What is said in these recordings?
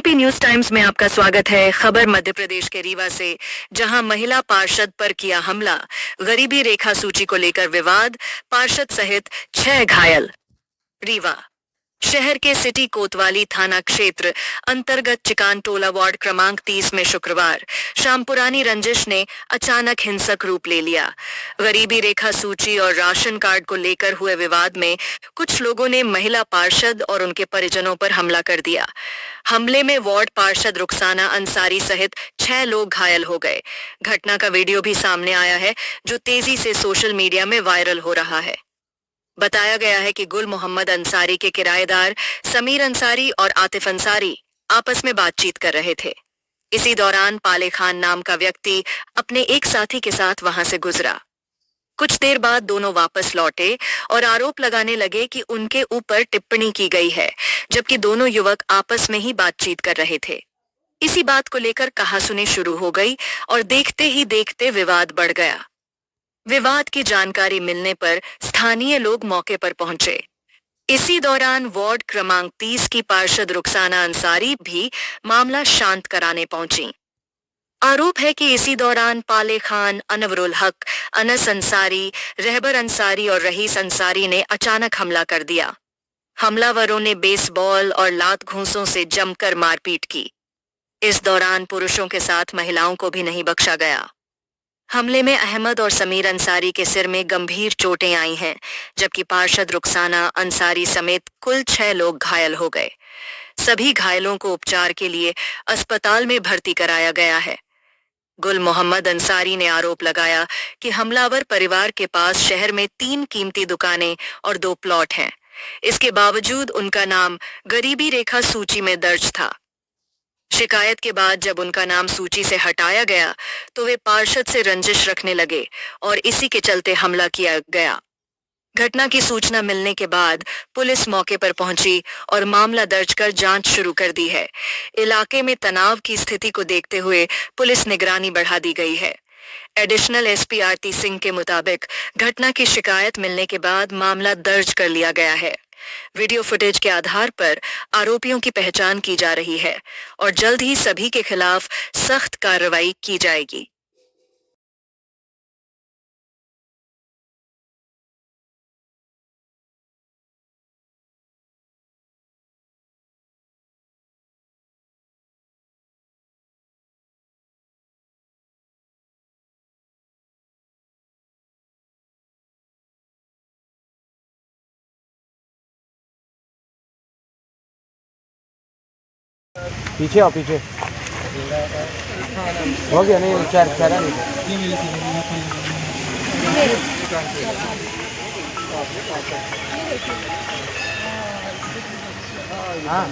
ABP news times में आपका स्वागत है। खबर मध्य प्रदेश के रीवा से, जहां महिला पार्षद पर किया हमला, गरीबी रेखा सूची को लेकर विवाद, पार्षद सहित 6 घायल। रीवा शहर के सिटी कोतवाली थाना क्षेत्र अंतर्गत चिकान टोला वार्ड क्रमांक 30 में शुक्रवार शाम पुरानी रंजिश ने अचानक हिंसक रूप ले लिया। गरीबी रेखा सूची और राशन कार्ड को लेकर हुए विवाद में कुछ लोगों ने महिला पार्षद और उनके परिजनों पर हमला कर दिया। हमले में वार्ड पार्षद रुखसाना अंसारी सहित 6 लोग घायल हो गए। घटना का वीडियो भी सामने आया है, जो तेजी से सोशल मीडिया में वायरल हो रहा है। बताया गया है कि गुल मोहम्मद अंसारी के किराएदार समीर अंसारी और आतिफ अंसारी आपस में बातचीत कर रहे थे। इसी दौरान पाले खान नाम का व्यक्ति अपने एक साथी के साथ वहां से गुजरा। कुछ देर बाद दोनों वापस लौटे और आरोप लगाने लगे कि उनके ऊपर टिप्पणी की गई है, जबकि दोनों युवक आपस में ही बातचीत कर रहे थे। इसी बात को लेकर कहासुनी शुरू हो गई और देखते ही देखते विवाद बढ़ गया। विवाद की जानकारी मिलने पर स्थानीय लोग मौके पर पहुंचे। इसी दौरान वार्ड क्रमांक 30 की पार्षद रुखसाना अंसारी भी मामला शांत कराने पहुंची। आरोप है कि इसी दौरान पाले खान, अनवरुल हक, अनस अंसारी, रहबर अंसारी और रईस अंसारी ने अचानक हमला कर दिया। हमलावरों ने बेसबॉल और लात घूंसों से जमकर मारपीट की। इस दौरान पुरुषों के साथ महिलाओं को भी नहीं बख्शा गया। हमले में अहमद और समीर अंसारी के सिर में गंभीर चोटें आई हैं, जबकि पार्षद रुखसाना अंसारी समेत कुल 6 लोग घायल हो गए। सभी घायलों को उपचार के लिए अस्पताल में भर्ती कराया गया है। गुल मोहम्मद अंसारी ने आरोप लगाया कि हमलावर परिवार के पास शहर में 3 कीमती दुकानें और 2 प्लॉट हैं। इसके बावजूद उनका नाम गरीबी रेखा सूची में दर्ज था। शिकायत के बाद जब उनका नाम सूची से हटाया गया तो वे पार्षद से रंजिश रखने लगे और इसी के चलते हमला किया गया। घटना की सूचना मिलने के बाद पुलिस मौके पर पहुंची और मामला दर्ज कर जांच शुरू कर दी है। इलाके में तनाव की स्थिति को देखते हुए पुलिस निगरानी बढ़ा दी गई है। एडिशनल एसपी आरती सिंह के मुताबिक घटना की शिकायत मिलने के बाद मामला दर्ज कर लिया गया है। वीडियो फुटेज के आधार पर आरोपियों की पहचान की जा रही है और जल्द ही सभी के खिलाफ सख्त कार्रवाई की जाएगी। पीछे आओ, पीछे हो गया नहीं, चेहरा नहीं। हाँ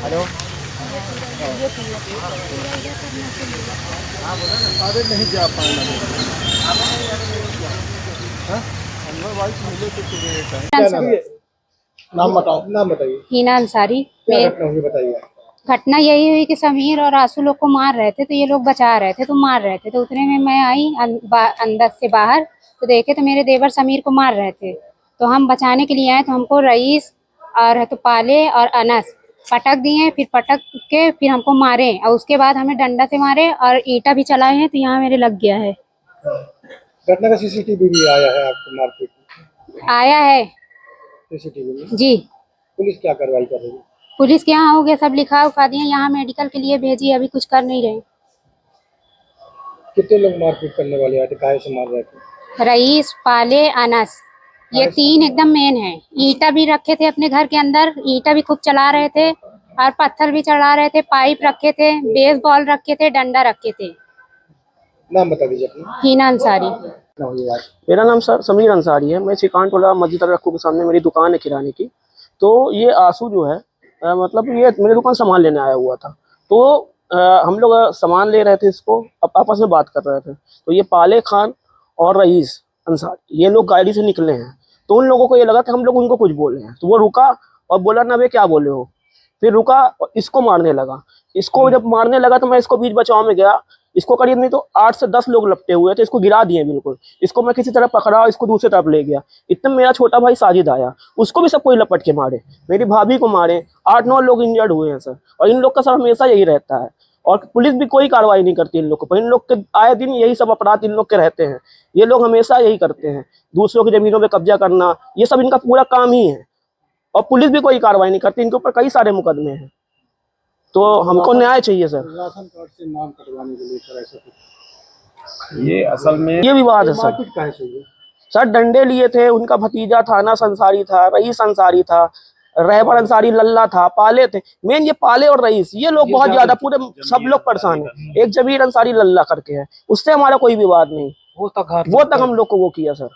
हेलो, अरे नहीं जा पाएंगे। नाम बताओ, नाम बताइए। हीना अंसारी। क्या घटना हुई बताइए। घटना यही हुई कि समीर और आंसू लोग को मार रहे थे, तो ये लोग बचा रहे थे तो मार रहे थे। तो उतने में मैं आई अंदर से बाहर, तो देखे तो मेरे देवर समीर को मार रहे थे। तो हम बचाने के लिए आए, तो हमको रईस और तो पाले और अनस पटक दिए। फिर पटक के फिर हमको मारे और उसके बाद हमें डंडा से मारे और ईंटा भी चलाए हैं, तो यहाँ मेरे लग गया है। घटना का सीसीटीवी भी आया है आपको मार्केट में? आया है सीसीटीवी में जी। पुलिस क्या कार्रवाई कर रही है? पुलिस के यहाँ हो गया, सब लिखा उखा दिए, यहाँ मेडिकल के लिए भेजी, अभी कुछ कर नहीं रहे। कितने लोग मारपीट करने वाले आए थे, काहे से मार रहे थे? रईस, पाले, अनस, ये 3 एकदम मेन है। ईंटा भी रखे थे अपने घर के अंदर, ईंटा भी खूब चला रहे थे और पत्थर भी चढ़ा रहे थे, पाइप रखे थे, बेसबॉल रखे थे, डंडा रखे थे। नाम बता दीजिए अपना। हीना अंसारी। मेरा नाम सर समीर अंसारी है। मैं चिकान टोला मस्जिद रखू के सामने मेरी दुकान है किराने की। तो ये आंसू जो है मतलब ये मेरी दुकान सामान लेने आया हुआ था। तो हम लोग सामान ले रहे थे, इसको आपस में बात कर रहे थे। तो ये पाले खान और रईस अंसारी ये लोग गाड़ी से निकले हैं। तो उन लोगों को ये लगा कि हम लोग उनको कुछ बोल रहे हैं, तो वो रुका और बोला ना वे क्या बोले हो। फिर रुका और इसको मारने लगा। इसको जब मारने लगा तो मैं इसको बीच बचाव में गया, इसको करीब नहीं तो 8 से 10 लोग लपटे हुए थे, इसको गिरा दिए बिल्कुल। इसको मैं किसी तरह पकड़ा, इसको दूसरी तरफ ले गया। इतने मेरा छोटा भाई साजिद आया, उसको भी सब कोई लपट के मारे, मेरी भाभी को मारे, 8-9 लोग इंजर्ड हुए हैं सर। और इन लोग का सर हमेशा यही रहता है, और पुलिस भी कोई कार्रवाई नहीं करती इन लोग को, पर इन लोग के आए दिन यही सब अपराध इन लोग के रहते हैं। ये लोग हमेशा यही करते हैं, दूसरों की जमीनों पे कब्जा करना, ये सब इनका पूरा काम ही है। और पुलिस भी कोई कार्रवाई नहीं करती, इनके ऊपर कई सारे मुकदमे हैं। तो हमको न्याय चाहिए सर। राशन कार्ड से नाम कटवाने के लिए सर ऐसा कुछ ये असल में ये विवाद है सर। मारपीट काहे से हुई? सर डंडे लिए थे, उनका भतीजा थाना अंसारी था, रईस अंसारी था, रहबर अंसारी लल्ला था, पाले थे। मेन ये पाले और रईस, ये लोग बहुत ज्यादा, पूरे सब लोग परेशान है। एक जमीर अंसारी लल्ला करके है, उससे हमारा कोई विवाद नहीं, वो तक हम लोग को वो किया सर।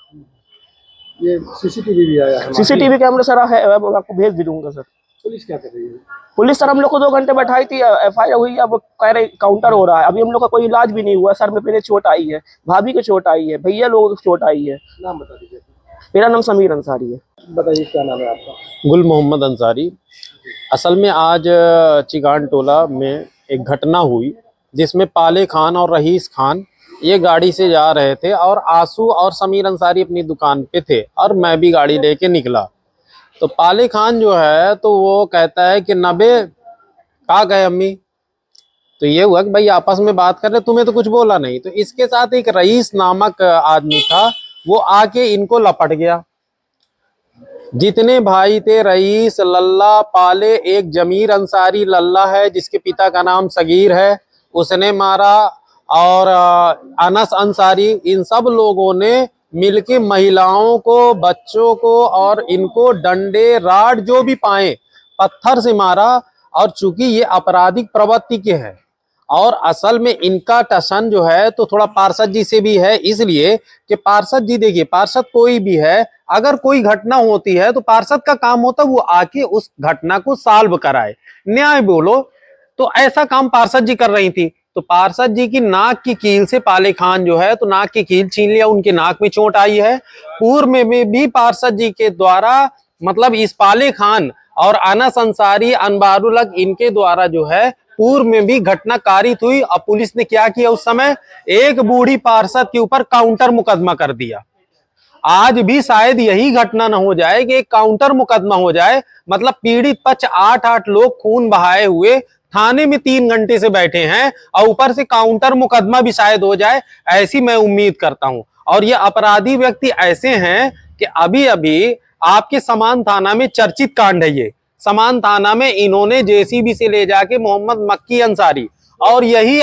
ये सीसीटीवी भी आया है? सीसीटीवी कैमरा सर है, आपको भेज भी दूंगा सर। पुलिस क्या कर रही है? पुलिस सर हम लोग को 2 घंटे बैठाई थी, एफआईआर हुई, अब कह रहे काउंटर हो रहा है। अभी हम लोग का कोई इलाज भी नहीं हुआ, सर में पहले चोट आई है, भाभी को चोट आई है, भैया लोगों को चोट आई है। नाम बता दीजिए। मेरा नाम समीर अंसारी है। बताइए क्या नाम है आपका? गुल मोहम्मद अंसारी। असल में आज चिगान टोला में एक घटना हुई जिसमें पाले खान और रहीस खान ये गाड़ी से जा रहे थे और आंसू और समीर अंसारी अपनी दुकान पे थे और मैं भी गाड़ी लेके निकला। तो पाले खान जो है तो वो कहता है कि नबे कहाँ गए अम्मी। तो ये हुआ कि भाई आपस में बात कर रहे, तुम्हें तो कुछ बोला नहीं। तो इसके साथ एक रईस नामक आदमी था, वो आके इनको लपट गया। जितने भाई थे, रईस, लल्ला, पाले, एक जमीर अंसारी लल्ला है जिसके पिता का नाम सगीर है, उसने मारा, और अनस अंसारी, इन सब लोगों ने मिलके महिलाओं को, बच्चों को और इनको डंडे, राड जो भी पाए पत्थर से मारा। और चूंकि ये आपराधिक प्रवृत्ति के हैं और असल में इनका टसन जो है तो थोड़ा पार्षद जी से भी है, इसलिए कि पार्षद जी देखिए, पार्षद कोई भी है, अगर कोई घटना होती है तो पार्षद का काम होता है वो आके उस घटना को सॉल्व कराए, न्याय बोलो। तो ऐसा काम पार्षद जी कर रही थी। तो पार्षद जी की नाक की कील से पाले खान जो है तो नाक की कील छीन लिया, उनके नाक में चोट आई है। पूर्व में भी पार्षद जी के द्वारा, मतलब इस पाले खान और अनस अंसारी, अनबारुल हक, इनके द्वारा जो है पूर्व में भी घटना कारित हुई। और पुलिस ने क्या किया उस समय, एक बूढ़ी पार्षद के ऊपर काउंटर मुकदमा कर दिया। आज भी शायद यही घटना न हो जाए कि एक काउंटर मुकदमा हो जाए, मतलब पीड़ित पक्ष 8-8 लोग खून बहाए हुए थाने में 3 घंटे से बैठे हैं और ऊपर से काउंटर मुकदमा भी शायद हो जाए, ऐसी मैं उम्मीद करता हूं। और ये अपराधी व्यक्ति ऐसे हैं कि अभी अभी आपके समान थाना में चर्चित कांड है। ये समान थाना में इन्होंने जेसीबी से ले जाके मोहम्मद मक्की अंसारी और यही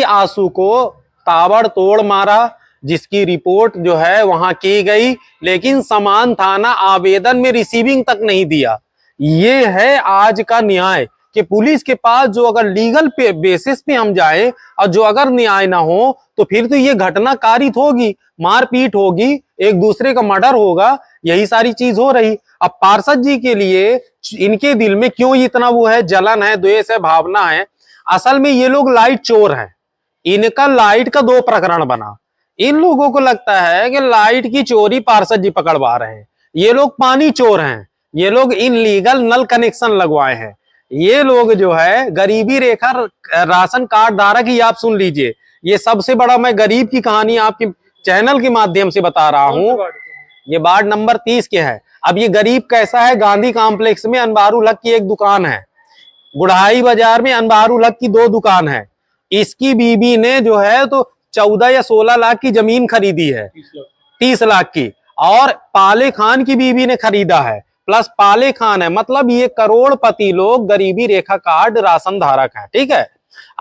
आंसू को ताबड़तोड़ मारा, जिसकी रिपोर्ट जो है वहां की गई, लेकिन समान थाना आवेदन में रिसीविंग तक नहीं दिया। ये है आज का न्याय कि पुलिस के पास जो अगर लीगल बेसिस पे हम जाए और जो अगर न्याय ना हो तो फिर तो ये घटना कारित होगी, मारपीट होगी, एक दूसरे का मर्डर होगा, यही सारी चीज हो रही। अब पार्षद जी के लिए इनके दिल में क्यों इतना वो है, जलन है, द्वेष है, भावना है। असल में ये लोग लाइट चोर हैं। इनका लाइट का 2 प्रकरण बना। इन लोगों को लगता है कि लाइट की चोरी पार्षद जी पकड़वा रहे हैं। ये लोग पानी चोर हैं, ये लोग इनलीगल नल कनेक्शन लगवाए हैं। ये लोग जो है गरीबी रेखा राशन कार्ड धारक ही, आप सुन लीजिए। ये सबसे बड़ा मैं गरीब की कहानी आपके चैनल के माध्यम से बता रहा हूं। ये वार्ड नंबर 30 के है। अब ये गरीब कैसा है, गांधी कॉम्प्लेक्स में अनबारुल हक की एक दुकान है, गुड़ाई बाजार में अनबारुल हक की 2 दुकान है। इसकी बीबी ने जो है तो 14 या 16 लाख की जमीन खरीदी है, 30 लाख की, और पाले खान की बीबी ने खरीदा है, प्लस पाले खान है। मतलब ये करोड़पति लोग गरीबी रेखा कार्ड राशन धारक हैं, ठीक है।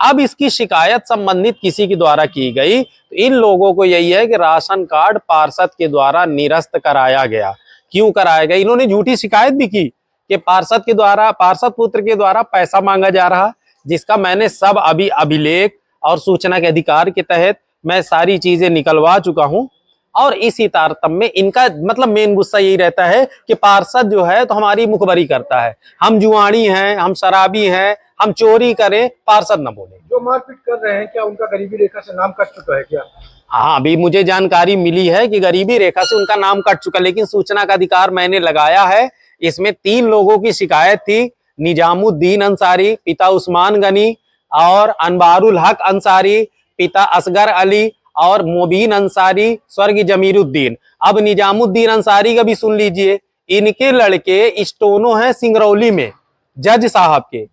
अब इसकी शिकायत संबंधित किसी के द्वारा की गई तो इन लोगों को यही है कि राशन कार्ड पार्षद के द्वारा निरस्त कराया गया। क्यों कराया गया? इन्होंने झूठी शिकायत भी की कि पार्षद के द्वारा, पार्षद पुत्र के द्वारा पैसा मांगा जा रहा, जिसका मैंने सब अभी अभिलेख और सूचना के अधिकार के तहत मैं सारी चीजें निकलवा चुका हूं। और इसी तारतम्य में इनका मतलब मेन गुस्सा यही रहता है कि पार्षद जो है तो हमारी मुखबरी करता है, हम जुआड़ी हैं, हम शराबी हैं, हम चोरी करें, पार्षद न बोले। जो मारपीट कर रहे हैं क्या उनका गरीबी रेखा से नाम कट चुका है क्या? हाँ, अभी मुझे जानकारी मिली है कि गरीबी रेखा से उनका नाम कट चुका, लेकिन सूचना का अधिकार मैंने लगाया है। इसमें 3 लोगों की शिकायत थी, निजामुद्दीन अंसारी, पिता उस्मान गनी, और अनवारुल हक अंसारी, पिता असगर अली और मुबीन अंसारी, स्वर्गीय जमीरुद्दीन। अब निजामुद्दीन अंसारी का भी सुन लीजिए। इनके लड़के स्टोनो हैं सिंगरौली में, जज साहब के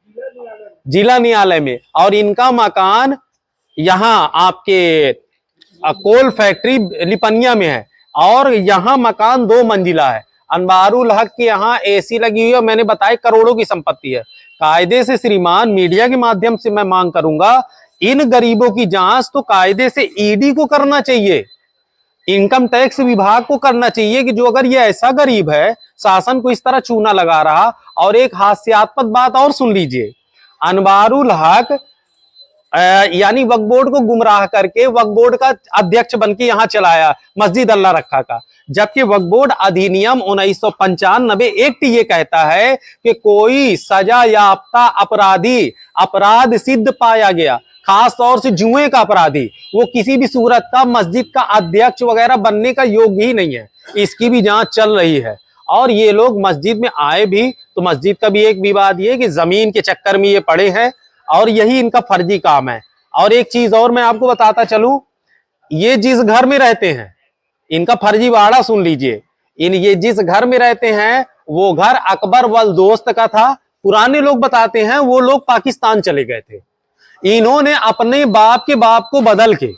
जिला न्यायालय में, और इनका मकान यहाँ आपके कोल फैक्ट्री लिपनिया में है, और यहाँ मकान 2 मंजिला है। अनवारुल हक के यहाँ एसी लगी हुई है, मैंने बताया करोड़ों की संपत्ति है। कायदे से श्रीमान, मीडिया के माध्यम से मैं मांग करूंगा, इन गरीबों की जांच तो कायदे से ईडी को करना चाहिए, इनकम टैक्स विभाग को करना चाहिए कि जो अगर ये ऐसा गरीब है, शासन को इस तरह चूना लगा रहा। और एक हास्यास्पद बात और सुन लीजिए, अनवारुल हक यानी वक्फ बोर्ड को गुमराह करके वक्फ बोर्ड का अध्यक्ष बनके यहाँ चलाया मस्जिद अल्लाह रखा का, जबकि वक्फ बोर्ड अधिनियम 1995 एक्ट ये कहता है कि कोई सजा याफ्ता अपराधी अपराध सिद्ध पाया गया, खास तौर से जुए का अपराधी, वो किसी भी सूरत का मस्जिद का अध्यक्ष वगैरह बनने का योग्य ही नहीं है। इसकी भी जांच चल रही है। और ये लोग मस्जिद में आए भी तो मस्जिद का भी एक विवाद ये कि जमीन के चक्कर में ये पड़े हैं, और यही इनका फर्जी काम है। और एक चीज और मैं आपको बताता चलूं, ये जिस घर में रहते हैं, इनका फर्जी वाड़ा सुन लीजिए। ये जिस घर में रहते हैं वो घर अकबर वल दोस्त का था। पुराने लोग बताते हैं वो लोग पाकिस्तान चले गए थे, इन्होंने अपने बाप के बाप को बदल के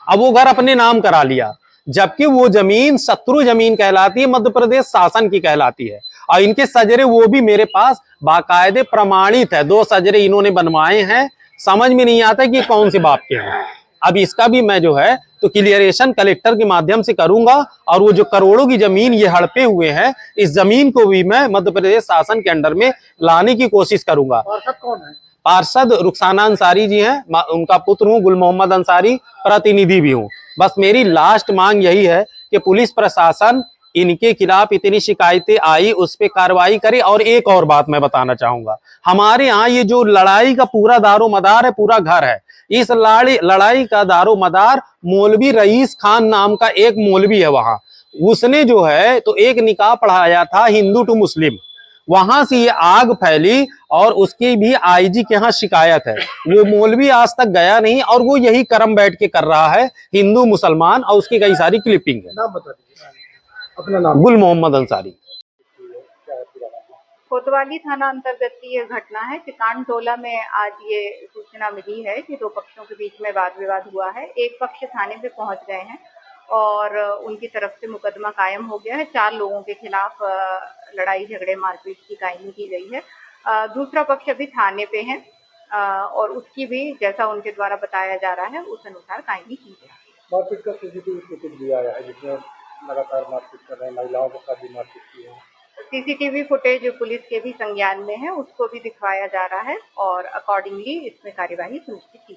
अब वो घर अपने नाम करा लिया, जबकि वो जमीन शत्रु जमीन कहलाती है, मध्य प्रदेश शासन की कहलाती है। और इनके सजरे वो भी मेरे पास बाकायदे प्रमाणित है, 2 सजरे इन्होंने बनवाए हैं। समझ में नहीं आता कि कौन से बाप के हैं। अब इसका भी मैं जो है तो क्लियरेशन कलेक्टर के माध्यम से करूंगा, और वो जो करोड़ों की जमीन ये हड़पे हुए हैं, इस जमीन को भी मैं मध्य प्रदेश शासन के अंडर में लाने की कोशिश करूंगा। पार्षद कौन है? पार्षद रुखसाना अंसारी जी हैं, उनका पुत्र हूं गुल मोहम्मद अंसारी, प्रतिनिधि भी हूं। बस मेरी लास्ट मांग यही है कि पुलिस प्रशासन इनके खिलाफ इतनी शिकायतें आई उस पर कार्रवाई करे। और एक और बात मैं बताना चाहूंगा, हमारे यहाँ ये जो लड़ाई का पूरा दारोमदार है, पूरा घर है, इस लड़ाई का दारोमदार मौलवी रईस खान नाम का एक मौलवी है वहां। उसने जो है तो एक निकाह पढ़ाया था हिंदू टू मुस्लिम, वहां से ये आग फैली, और उसकी भी आईजी के यहाँ शिकायत है। वो मौलवी आज तक गया नहीं, और वो यही कर्म बैठ के कर रहा है, हिंदू मुसलमान, और उसकी कई सारी क्लिपिंग है। नाम बता दीजिए अपना नाम। गुल मोहम्मद अंसारी। कोतवाली थाना अंतर्गत की यह घटना है। चिकान टोला में आज ये सूचना मिली है कि 2 पक्षों के बीच में वाद विवाद हुआ है। एक पक्ष थाने पे पहुंच गए हैं और उनकी तरफ से मुकदमा कायम हो गया है। 4 लोगों के खिलाफ लड़ाई झगड़े मारपीट की कायमी की गई है। दूसरा पक्ष अभी थाने पे है और उसकी भी जैसा उनके द्वारा बताया जा रहा है उस अनुसार कायमी की गई। मारपीट का सीसीटीवी फुटेज भी आया है जिसमें लगातार मारपीट कर रहे हैं, महिलाओं के साथ भी मारपीट की है। सीसीटीवी फुटेज पुलिस के भी संज्ञान में है, उसको भी दिखवाया जा रहा है और अकॉर्डिंगली इसमें कार्यवाही सुनिश्चित की।